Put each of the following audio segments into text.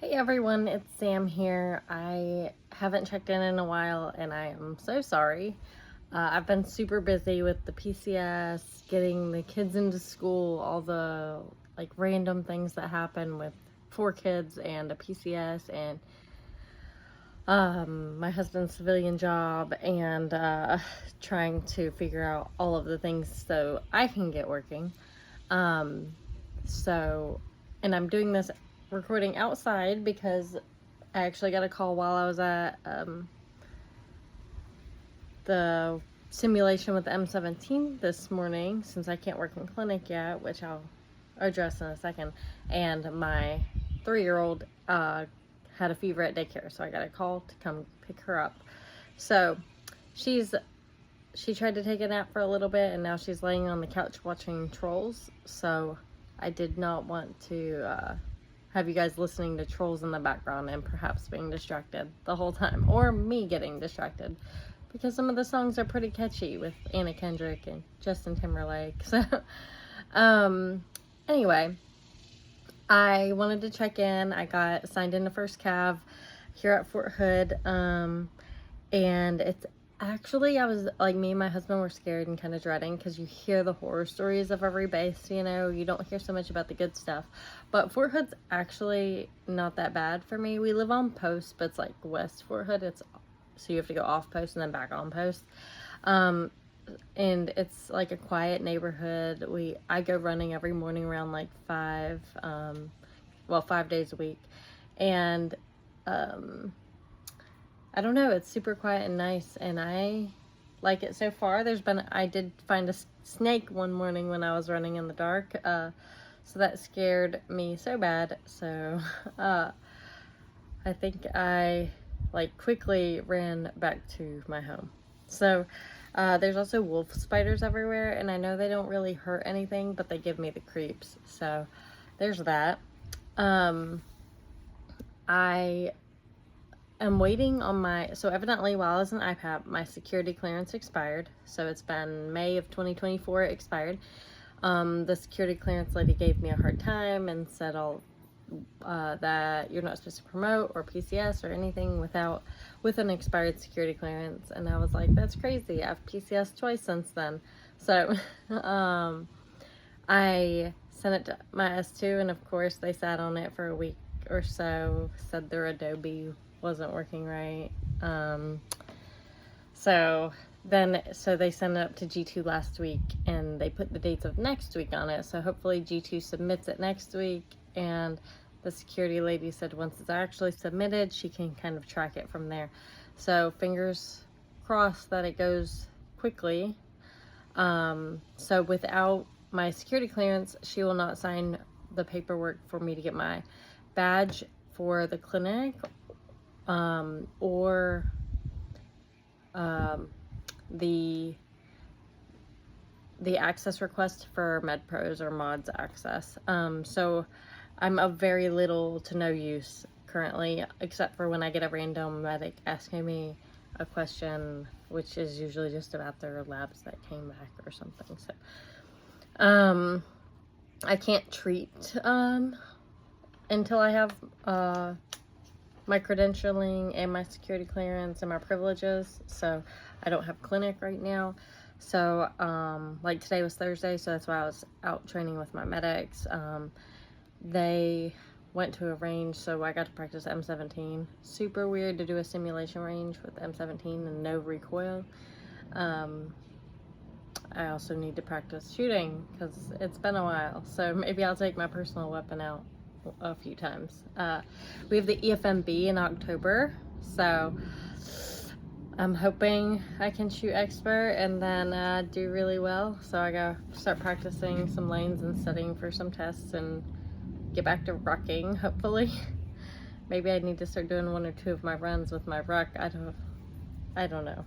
Hey everyone, it's Sam here. I haven't checked in a while and I am so sorry. I've been super busy with the PCS, getting the kids into school, all the like random things that happen with 4 kids and a PCS and my husband's civilian job and trying to figure out all of the things so I can get working. And I'm doing this recording outside because I actually got a call while I was at the simulation with the M17 this morning, since I can't work in clinic yet, which I'll address in a second. And my 3-year-old had a fever at daycare, so I got a call to come pick her up. So she tried to take a nap for a little bit, and now she's laying on the couch watching Trolls. So I did not want to have you guys listening to Trolls in the background and perhaps being distracted the whole time, or me getting distracted, because some of the songs are pretty catchy with Anna Kendrick and Justin Timberlake. So anyway, I wanted to check in. I got signed into First Cav here at Fort Hood, and it's actually, I was like, me and my husband were scared and kind of dreading, because you hear the horror stories of every base, you know, you don't hear so much about the good stuff. But Fort Hood's actually not that bad for me. We live on post, but it's like West Fort Hood. So you have to go off post and then back on post. And it's like a quiet neighborhood. I go running every morning around like 5 days a week. And I don't know, it's super quiet and nice, and I like it so far. I did find a snake one morning when I was running in the dark, so that scared me so bad. So I think I quickly ran back to my home. So there's also wolf spiders everywhere, and I know they don't really hurt anything, but they give me the creeps. So there's that. I'm waiting on so evidently while I was in IPAP, my security clearance expired. So it's been May of 2024 it expired. The security clearance lady gave me a hard time and said that you're not supposed to promote or PCS or anything with an expired security clearance. And I was like, that's crazy. I've PCS twice since then. So I sent it to my S2, and of course they sat on it for a week or so, said their Adobe wasn't working right. So they sent it up to G2 last week, and they put the dates of next week on it. So hopefully G2 submits it next week, and the security lady said once it's actually submitted, she can kind of track it from there. So fingers crossed that it goes quickly. So without my security clearance, she will not sign the paperwork for me to get my badge for the clinic, or the access request for MedPros or Mods access. So I'm of very little to no use currently, except for when I get a random medic asking me a question, which is usually just about their labs that came back or something. So I can't treat until I have my credentialing and my security clearance and my privileges. So I don't have clinic right now. So like today was Thursday, so that's why I was out training with my medics. They went to a range, so I got to practice M17. Super weird to do a simulation range with M17 and no recoil. I also need to practice shooting because it's been a while, so maybe I'll take my personal weapon out a few times. We have the EFMB in October, so I'm hoping I can shoot expert and then do really well. So I gotta start practicing some lanes and studying for some tests and get back to rucking, hopefully. Maybe I need to start doing 1 or 2 of my runs with my ruck. I don't know.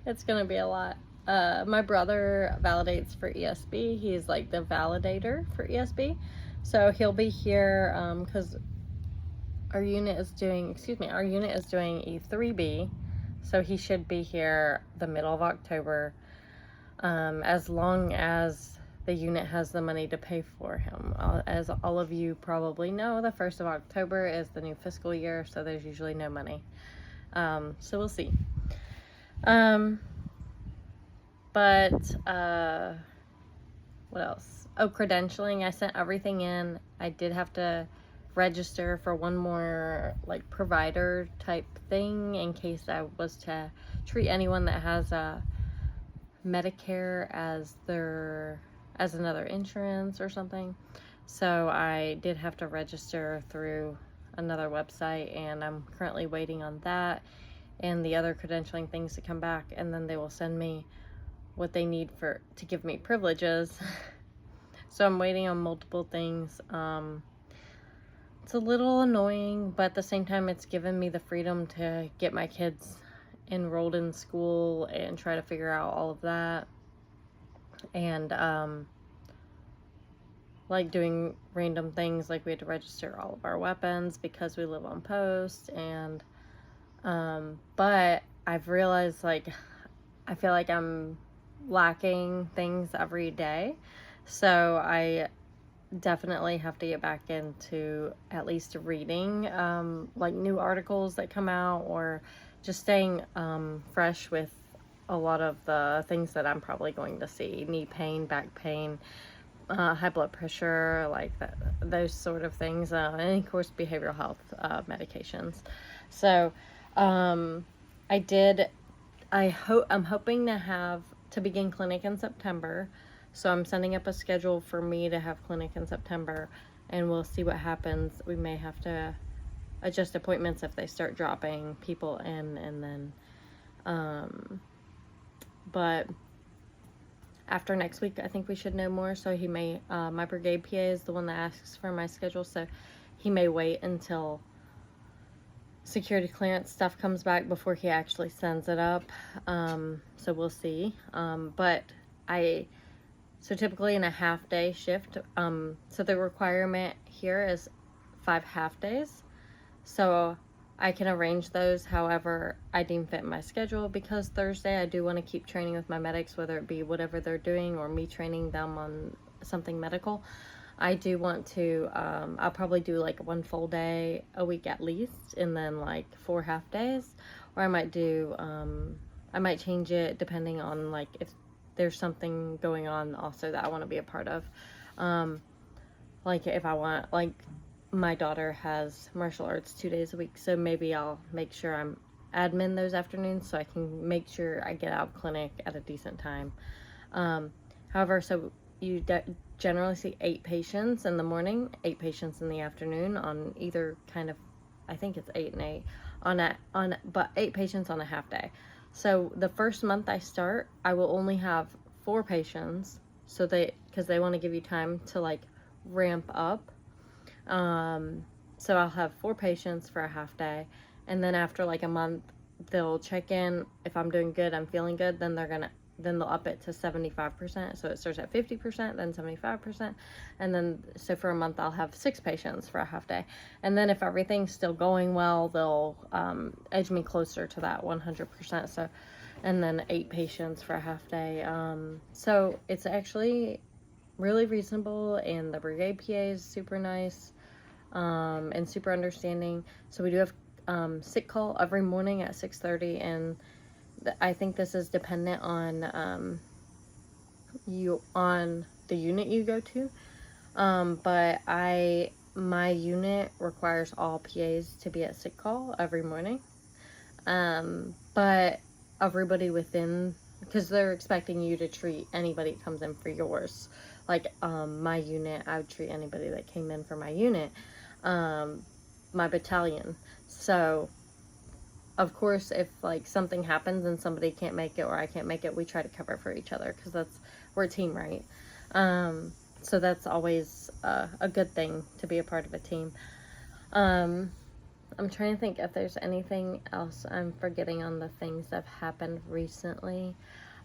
It's gonna be a lot. My brother validates for ESB. He's like the validator for ESB. So he'll be here because our unit is doing E3B. So he should be here the middle of October, as long as the unit has the money to pay for him. As all of you probably know, the 1st of October is the new fiscal year, so there's usually no money. So we'll see. But what else? Oh, credentialing. I sent everything in. I did have to register for one more like provider type thing in case I was to treat anyone that has a Medicare as another insurance or something. So I did have to register through another website, and I'm currently waiting on that and the other credentialing things to come back, and then they will send me what they need to give me privileges. So I'm waiting on multiple things. It's a little annoying, but at the same time, it's given me the freedom to get my kids enrolled in school and try to figure out all of that. And like doing random things, like we had to register all of our weapons because we live on post. And but I've realized, like, I feel like I'm lacking things every day, so I definitely have to get back into at least reading like new articles that come out, or just staying fresh with a lot of the things that I'm probably going to see: knee pain, back pain, high blood pressure, like that, those sort of things, and of course behavioral health medications. So I'm hoping to begin clinic in September. So I'm sending up a schedule for me to have clinic in September, and we'll see what happens. We may have to adjust appointments if they start dropping people in, and then but after next week, I think we should know more. So he may, my brigade PA is the one that asks for my schedule, so he may wait until security clearance stuff comes back before he actually sends it up. So we'll see. So typically in a half-day shift, so the requirement here is 5 half-days. So I can arrange those however I deem fit in my schedule, because Thursday I do want to keep training with my medics, whether it be whatever they're doing or me training them on something medical. I do want to, I'll probably do like 1 full day a week at least, and then like 4 half days, or I might do, I might change it depending on like if there's something going on also that I want to be a part of. Like if I want, like my daughter has martial arts 2 days a week, so maybe I'll make sure I'm admin those afternoons so I can make sure I get out of clinic at a decent time. However, so you generally see 8 patients in the morning, 8 patients in the afternoon on either kind of, I think it's 8 and 8 but 8 patients on a half day. So the first month I start, I will only have 4 patients, so because they want to give you time to like ramp up. So I'll have 4 patients for a half day, and then after like a month, they'll check in. If I'm doing good, I'm feeling good, then they'll up it to 75%. So it starts at 50%, then 75%. And then, so for a month, I'll have 6 patients for a half day. And then if everything's still going well, they'll edge me closer to that 100%. So, and then 8 patients for a half day. So it's actually really reasonable, and the brigade PA is super nice and super understanding. So we do have sick call every morning at 6:30, and I think this is dependent on the unit you go to, but my unit requires all PAs to be at sick call every morning, but everybody because they're expecting you to treat anybody that comes in for yours. Like my unit, I would treat anybody that came in for my unit, my battalion. So of course, if like something happens and somebody can't make it or I can't make it, we try to cover for each other, because we're a team, right? So that's always a good thing, to be a part of a team. I'm trying to think if there's anything else I'm forgetting on the things that have happened recently.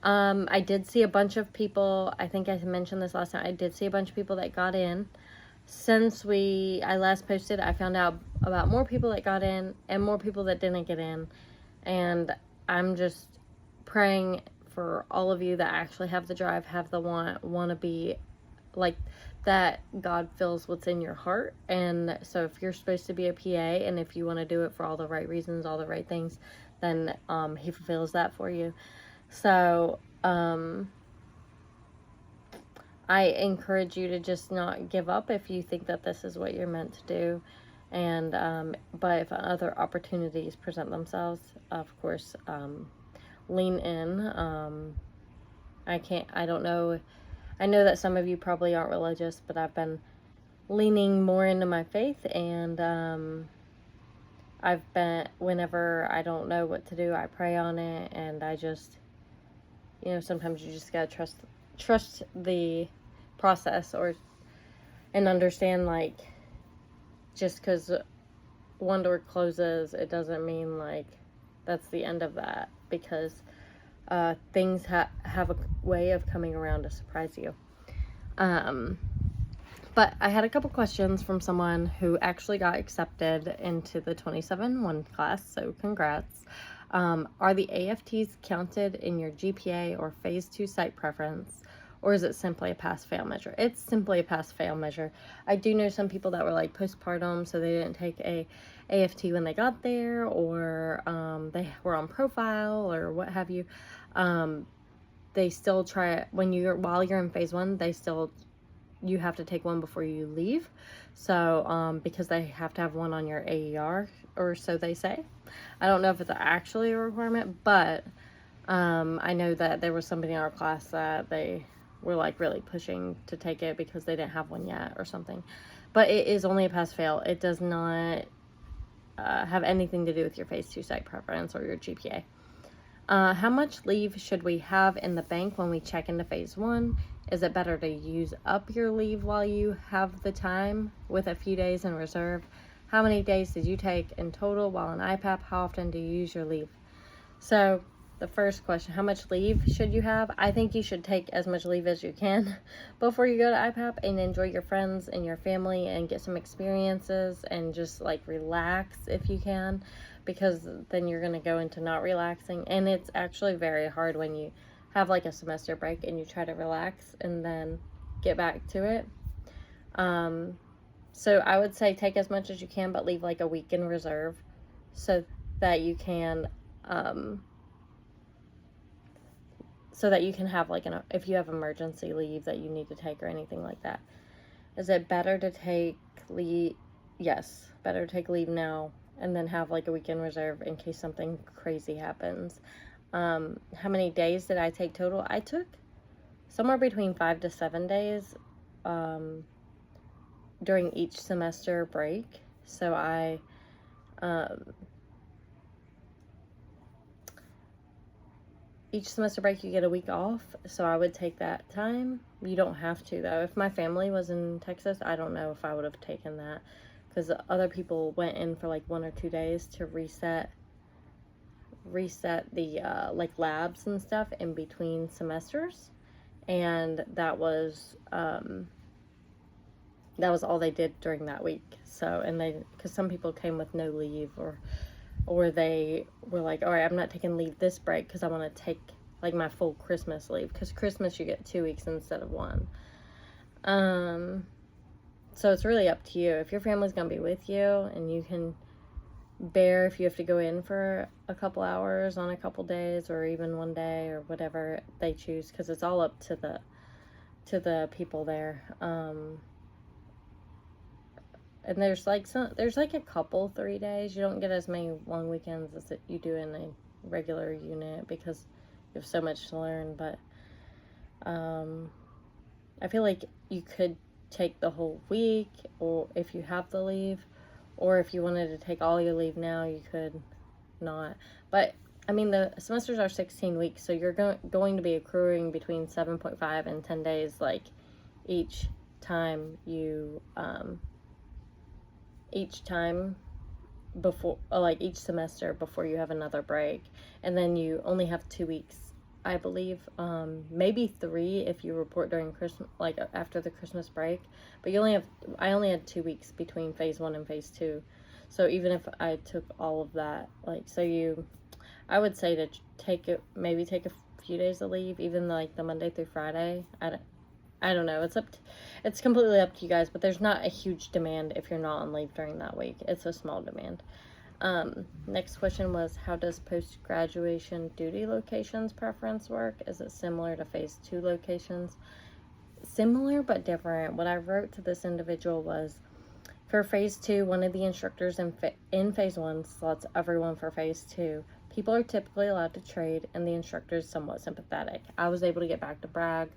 I did see a bunch of people, I think I mentioned this last time, I did see a bunch of people that got in. Since I last posted, I found out about more people that got in and more people that didn't get in. And I'm just praying for all of you that actually have the drive, have the want to be like that God feels what's in your heart. And so if you're supposed to be a PA, and if you want to do it for all the right reasons, all the right things, then he fulfills that for you. So I encourage you to just not give up if you think that this is what you're meant to do. And but if other opportunities present themselves, of course, lean in. I don't know. I know that some of you probably aren't religious, but I've been leaning more into my faith, and I've been, whenever I don't know what to do, I pray on it, and I just, sometimes you just gotta trust the process, and understand, like, just because one door closes, it doesn't mean like that's the end of that, because things have a way of coming around to surprise you. But I had a couple questions from someone who actually got accepted into the 27-1 class, so congrats. Are the AFTs counted in your GPA or phase 2 site preference, or is it simply a pass-fail measure? It's simply a pass-fail measure. I do know some people that were like postpartum, so they didn't take a AFT when they got there, or they were on profile or what have you. They still try it while you're in phase 1. You have to take one before you leave. So, because they have to have one on your AER, or so they say. I don't know if it's actually a requirement, but I know that there was somebody in our class that they were like really pushing to take it because they didn't have one yet or something. But it is only a pass-fail. It does not have anything to do with your phase 2 site preference or your GPA. How much leave should we have in the bank when we check into phase 1? Is it better to use up your leave while you have the time with a few days in reserve? How many days did you take in total while in IPAP? How often do you use your leave? So the first question, how much leave should you have? I think you should take as much leave as you can before you go to IPAP, and enjoy your friends and your family and get some experiences, and just like relax if you can, because then you're going to go into not relaxing. And it's actually very hard when you have like a semester break and you try to relax and then get back to it. So I would say take as much as you can, but leave like a week in reserve so that you can have like if you have emergency leave that you need to take or anything like that. Is it better to take leave? Yes, better to take leave now and then have like a week in reserve in case something crazy happens. How many days did I take total? I took somewhere between 5 to 7 days during each semester break. So each semester break you get a week off, so I would take that time. You don't have to, though. If my family was in Texas, I don't know if I would have taken that, because other people went in for like 1 or 2 days to reset the like labs and stuff in between semesters, and that was all they did during that week. So, and because some people came with no leave, or they were like, all right, I'm not taking leave this break because I want to take like my full Christmas leave, because Christmas you get 2 weeks instead of 1. So it's really up to you. If your family's gonna be with you and you can bear if you have to go in for a couple hours on a couple days, or even 1 day, or whatever they choose, because it's all up to the people there. And there's like a couple 3 days. You don't get as many long weekends as you do in a regular unit because you have so much to learn. But I feel like you could take the whole week, or if you have the leave, or if you wanted to take all your leave now, you could not. But I mean, the semesters are 16 weeks, so you're going to be accruing between 7.5 and 10 days, like each time before, like each semester before you have another break. And then you only have 2 weeks, I believe, maybe 3 if you report during Christmas, like after the Christmas break. But I only had 2 weeks between phase 1 and phase 2. So even if I took all of that, like, I would say to maybe take a few days of leave, even like the Monday through Friday. I don't know. It's completely up to you guys, but there's not a huge demand if you're not on leave during that week. It's a small demand. Next question was, how does post-graduation duty locations preference work? Is it similar to phase 2 locations? Similar but different. What I wrote to this individual was, for phase 2, one of the instructors in phase 1 slots everyone for phase 2. People are typically allowed to trade, and the instructor is somewhat sympathetic. I was able to get back to brag,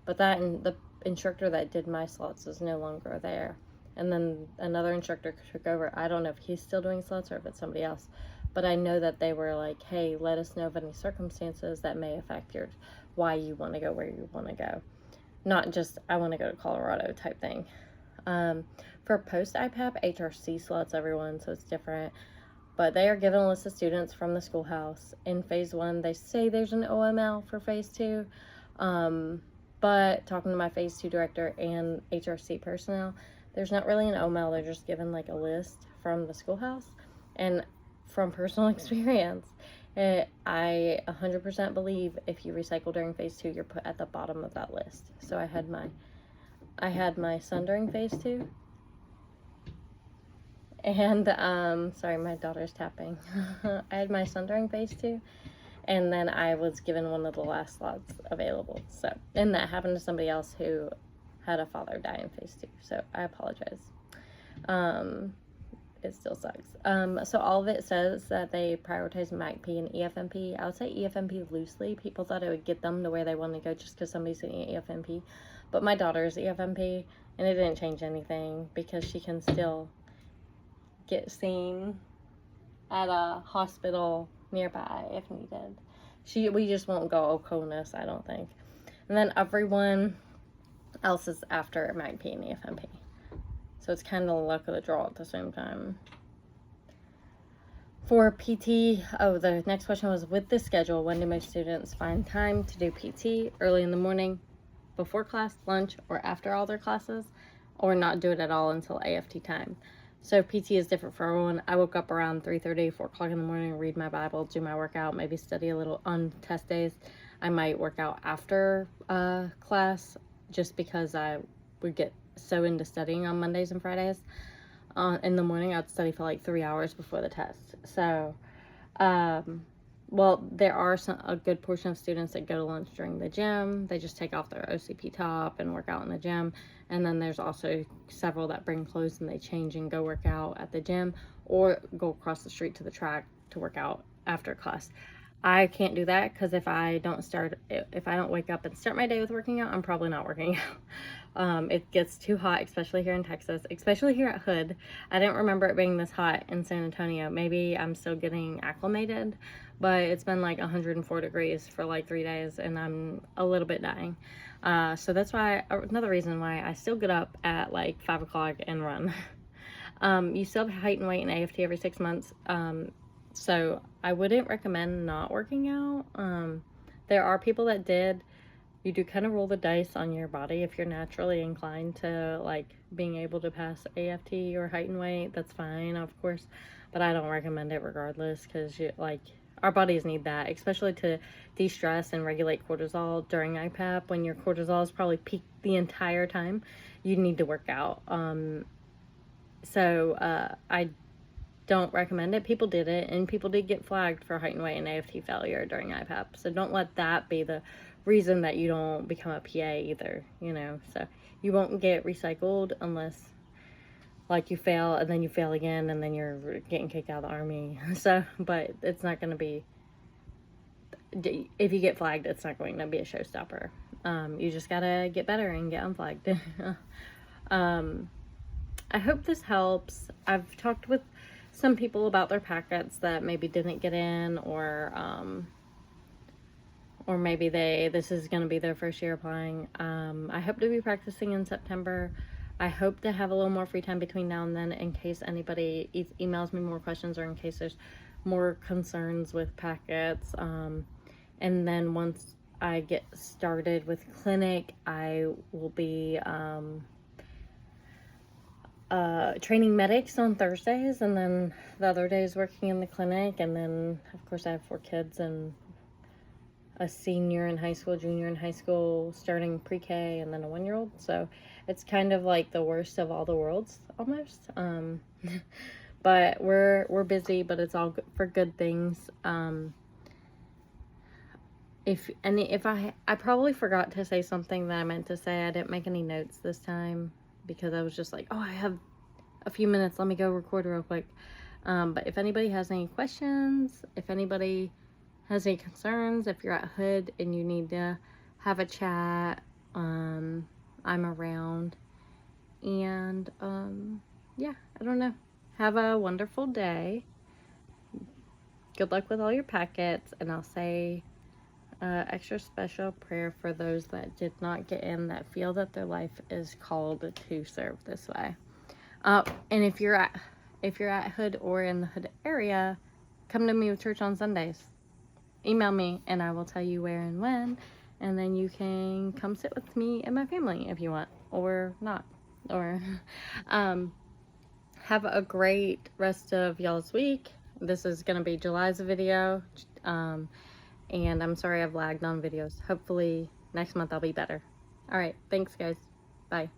but the instructor that did my slots is no longer there. And then another instructor took over. I don't know if he's still doing slots or if it's somebody else, but I know that they were like, hey, let us know of any circumstances that may affect why you want to go where you want to go. Not just, I want to go to Colorado type thing. For post-IPAP, HRC slots everyone, so it's different. But they are given a list of students from the schoolhouse. In phase 1, they say there's an OML for phase 2. But talking to my phase 2 director and HRC personnel, there's not really an OML. They're just given like a list from the schoolhouse. And from personal experience, I 100% believe if you recycle during phase 2, you're put at the bottom of that list. So I had my son during phase 2. And, sorry, my daughter's tapping. I had my son during phase 2. And then I was given one of the last slots available. So, and that happened to somebody else who had a father die in phase 2. So I apologize. It still sucks. So all of it says that they prioritize MACP and EFMP. I would say EFMP loosely. People thought it would get them to where they want to go just because somebody's in EFMP. But my daughter's EFMP, and it didn't change anything because she can still get seen at a hospital nearby if needed. We just won't go Oconus, I don't think. And then everyone else is after MACP and EFMP. So it's kind of the luck of the draw at the same time. For PT, the next question was, with this schedule, when do most students find time to do PT? Early in the morning, before class, lunch, or after all their classes, or not do it at all until AFT time? So PT is different for everyone. I woke up around 3:30, 4 o'clock in the morning, read my Bible, do my workout, maybe study a little on test days. I might work out after class just because I would get so into studying on Mondays and Fridays. In the morning, I'd study for like 3 hours before the test. So, well, there are a good portion of students that go to lunch during the gym. They just take off their OCP top and work out in the gym. And then there's also several that bring clothes and they change and go work out at the gym or go across the street to the track to work out after class. I can't do that because if I don't wake up and start my day with working out, I'm probably not working out. It gets too hot, especially here in Texas, especially here at Hood. I didn't remember it being this hot in San Antonio. Maybe I'm still getting acclimated, but it's been like 104 degrees for like 3 days and I'm a little bit dying. So that's why, another reason why I still get up at like 5 o'clock and run. You still have height and weight and AFT every 6 months. So I wouldn't recommend not working out. There are people that did. You do kind of roll the dice on your body if you're naturally inclined to like being able to pass AFT or height and weight. That's fine, of course, but I don't recommend it regardless because our bodies need that, especially to de-stress and regulate cortisol during IPAP. When your cortisol is probably peaked the entire time, you need to work out. I don't recommend it. People did it, and people did get flagged for height and weight and AFT failure during IPAP. So don't let that be the reason that you don't become a PA either, So you won't get recycled unless, like, you fail, and then you fail again, and then you're getting kicked out of the Army. But it's not going to be, if you get flagged, it's not going to be a showstopper. You just gotta get better and get unflagged. I hope this helps. I've talked with some people about their packets that maybe didn't get in, or maybe this is going to be their first year applying. I hope to be practicing in September. I hope to have a little more free time between now and then in case anybody emails me more questions or in case there's more concerns with packets. And then once I get started with clinic, I will be training medics on Thursdays, and then the other days working in the clinic. And then of course I have 4 kids and a senior in high school, junior in high school, starting pre-K, and then a 1-year-old. So it's kind of like the worst of all the worlds almost. But we're busy, but it's all for good things. If I probably forgot to say something that I meant to say. I didn't make any notes this time because I was just like, oh, I have a few minutes, let me go record real quick. But if anybody has any questions, if anybody has any concerns, if you're at Hood and you need to have a chat, I'm around. And yeah, I don't know. Have a wonderful day. Good luck with all your packets, and I'll say extra special prayer for those that did not get in, that feel that their life is called to serve this way. And if you're at Hood or in the Hood area, come to me with church on Sundays. Email me and I will tell you where and when, and then you can come sit with me and my family if you want, or not. Or have a great rest of y'all's week. This is gonna be July's video, and I'm sorry I've lagged on videos. Hopefully next month I'll be better. All right, thanks guys. Bye.